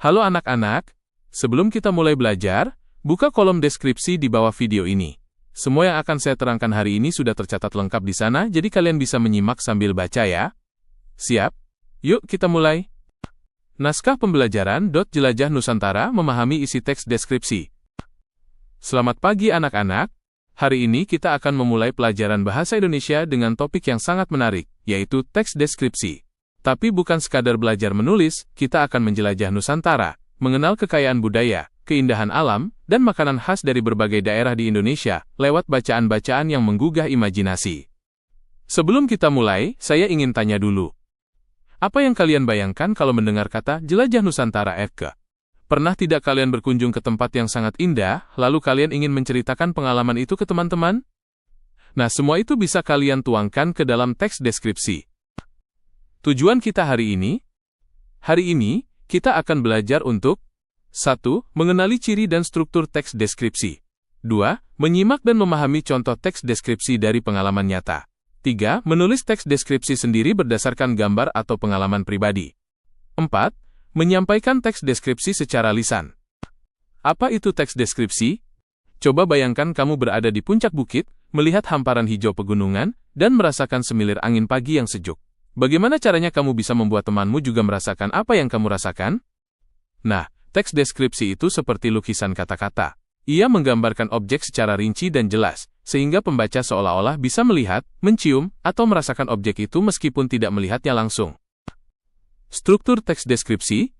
Halo anak-anak, sebelum kita mulai belajar, buka kolom deskripsi di bawah video ini. Semua yang akan saya terangkan hari ini sudah tercatat lengkap di sana, jadi kalian bisa menyimak sambil baca ya. Siap? Yuk kita mulai. Naskah pembelajaran. Jelajah Nusantara memahami isi teks deskripsi. Selamat pagi anak-anak. Hari ini kita akan memulai pelajaran bahasa Indonesia dengan topik yang sangat menarik, yaitu teks deskripsi. Tapi bukan sekadar belajar menulis, kita akan menjelajah Nusantara, mengenal kekayaan budaya, keindahan alam, dan makanan khas dari berbagai daerah di Indonesia, lewat bacaan-bacaan yang menggugah imajinasi. Sebelum kita mulai, saya ingin tanya dulu. Apa yang kalian bayangkan kalau mendengar kata jelajah Nusantara FK? Pernah tidak kalian berkunjung ke tempat yang sangat indah, lalu kalian ingin menceritakan pengalaman itu ke teman-teman? Nah, semua itu bisa kalian tuangkan ke dalam teks deskripsi. Tujuan kita hari ini? Hari ini, kita akan belajar untuk 1. Mengenali ciri dan struktur teks deskripsi. 2. Menyimak dan memahami contoh teks deskripsi dari pengalaman nyata. 3. Menulis teks deskripsi sendiri berdasarkan gambar atau pengalaman pribadi. 4. Menyampaikan teks deskripsi secara lisan. Apa itu teks deskripsi? Coba bayangkan kamu berada di puncak bukit, melihat hamparan hijau pegunungan, dan merasakan semilir angin pagi yang sejuk. Bagaimana caranya kamu bisa membuat temanmu juga merasakan apa yang kamu rasakan? Nah, teks deskripsi itu seperti lukisan kata-kata. Ia menggambarkan objek secara rinci dan jelas, sehingga pembaca seolah-olah bisa melihat, mencium, atau merasakan objek itu meskipun tidak melihatnya langsung. Struktur teks deskripsi.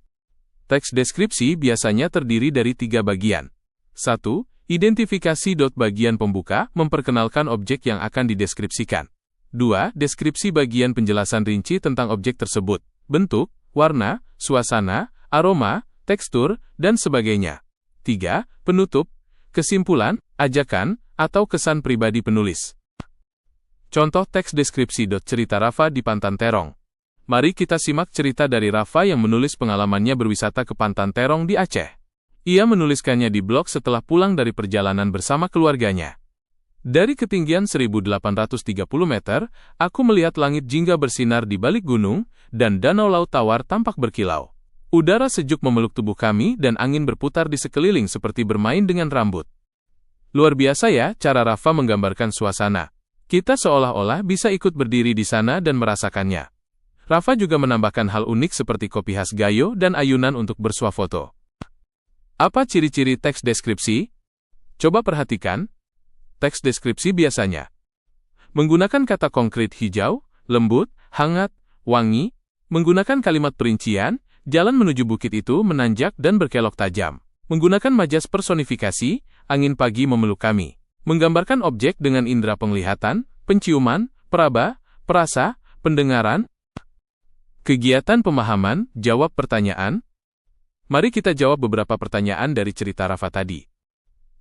Teks deskripsi biasanya terdiri dari 3 bagian. 1. Identifikasi. Bagian pembuka, memperkenalkan objek yang akan dideskripsikan. 2. Deskripsi bagian penjelasan rinci tentang objek tersebut, bentuk, warna, suasana, aroma, tekstur, dan sebagainya. 3. Penutup, kesimpulan, ajakan, atau kesan pribadi penulis. Contoh teks deskripsi. Cerita Rafa di Pantan Terong. Mari kita simak cerita dari Rafa yang menulis pengalamannya berwisata ke Pantan Terong di Aceh. Ia menuliskannya di blog setelah pulang dari perjalanan bersama keluarganya. Dari ketinggian 1830 meter, aku melihat langit jingga bersinar di balik gunung, dan danau laut tawar tampak berkilau. Udara sejuk memeluk tubuh kami dan angin berputar di sekeliling seperti bermain dengan rambut. Luar biasa ya cara Rafa menggambarkan suasana. Kita seolah-olah bisa ikut berdiri di sana dan merasakannya. Rafa juga menambahkan hal unik seperti kopi khas Gayo dan ayunan untuk bersuah foto. Apa ciri-ciri teks deskripsi? Coba perhatikan. Teks deskripsi biasanya menggunakan kata konkret hijau, lembut, hangat, wangi, menggunakan kalimat perincian, jalan menuju bukit itu menanjak dan berkelok tajam, menggunakan majas personifikasi, angin pagi memeluk kami, menggambarkan objek dengan indera penglihatan, penciuman, peraba, perasa, pendengaran. Kegiatan pemahaman, jawab pertanyaan. Mari kita jawab beberapa pertanyaan dari cerita Rafa tadi.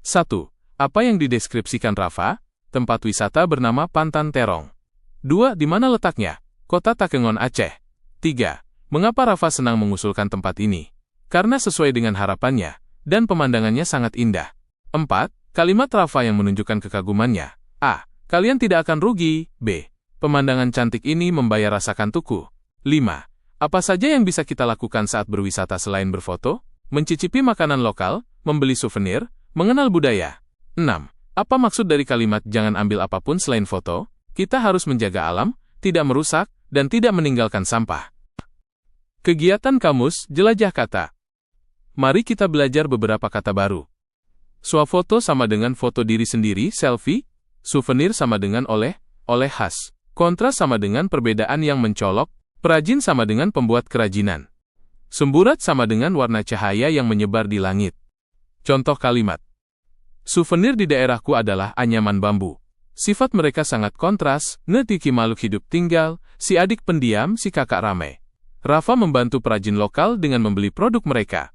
1. Apa yang dideskripsikan Rafa? Tempat wisata bernama Pantan Terong. 2. Di mana letaknya? Kota Takengon, Aceh. 3. Mengapa Rafa senang mengusulkan tempat ini? Karena sesuai dengan harapannya, dan pemandangannya sangat indah. 4. Kalimat Rafa yang menunjukkan kekagumannya. A. Kalian tidak akan rugi. B. Pemandangan cantik ini membayar rasa kantukku. 5. Apa saja yang bisa kita lakukan saat berwisata selain berfoto? Mencicipi makanan lokal, membeli souvenir, mengenal budaya. 6. Apa maksud dari kalimat jangan ambil apapun selain foto? Kita harus menjaga alam, tidak merusak, dan tidak meninggalkan sampah. Kegiatan kamus, jelajah kata. Mari kita belajar beberapa kata baru. Swafoto sama dengan foto diri sendiri, selfie. Souvenir sama dengan oleh khas. Kontras sama dengan perbedaan yang mencolok. Perajin sama dengan pembuat kerajinan. Semburat sama dengan warna cahaya yang menyebar di langit. Contoh kalimat. Souvenir di daerahku adalah anyaman bambu. Sifat mereka sangat kontras, netiki makhluk hidup tinggal, si adik pendiam, si kakak ramai. Rafa membantu perajin lokal dengan membeli produk mereka.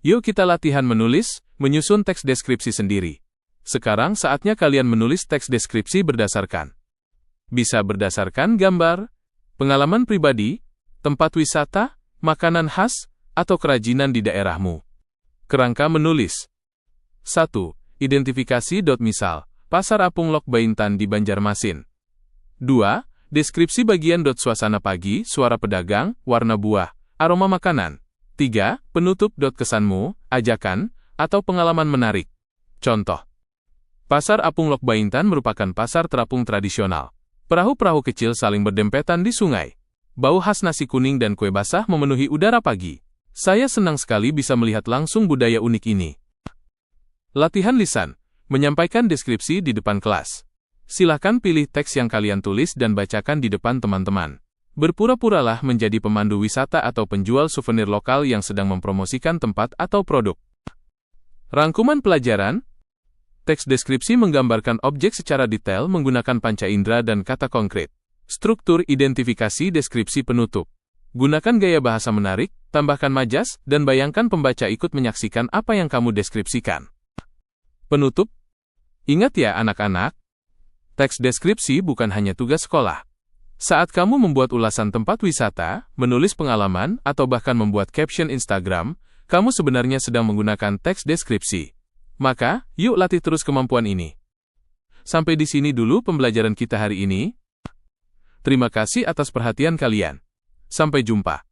Yuk kita latihan menulis, menyusun teks deskripsi sendiri. Sekarang saatnya kalian menulis teks deskripsi berdasarkan. Bisa berdasarkan gambar, pengalaman pribadi, tempat wisata, makanan khas, atau kerajinan di daerahmu. Kerangka menulis. 1. Identifikasi. Misal, Pasar Apung Lok Baintan di Banjarmasin. 2. Deskripsi bagian. Suasana pagi, suara pedagang, warna buah, aroma makanan. 3. Penutup. Kesanmu, ajakan, atau pengalaman menarik. Contoh. Pasar Apung Lok Baintan merupakan pasar terapung tradisional. Perahu-perahu kecil saling berdempetan di sungai. Bau khas nasi kuning dan kue basah memenuhi udara pagi. Saya senang sekali bisa melihat langsung budaya unik ini. Latihan lisan. Menyampaikan deskripsi di depan kelas. Silakan pilih teks yang kalian tulis dan bacakan di depan teman-teman. Berpura-puralah menjadi pemandu wisata atau penjual souvenir lokal yang sedang mempromosikan tempat atau produk. Rangkuman pelajaran. Teks deskripsi menggambarkan objek secara detail menggunakan panca indera dan kata konkret. Struktur identifikasi deskripsi penutup. Gunakan gaya bahasa menarik, tambahkan majas, dan bayangkan pembaca ikut menyaksikan apa yang kamu deskripsikan. Penutup. Ingat ya anak-anak, teks deskripsi bukan hanya tugas sekolah. Saat kamu membuat ulasan tempat wisata, menulis pengalaman, atau bahkan membuat caption Instagram, kamu sebenarnya sedang menggunakan teks deskripsi. Maka, yuk latih terus kemampuan ini. Sampai di sini dulu pembelajaran kita hari ini. Terima kasih atas perhatian kalian. Sampai jumpa.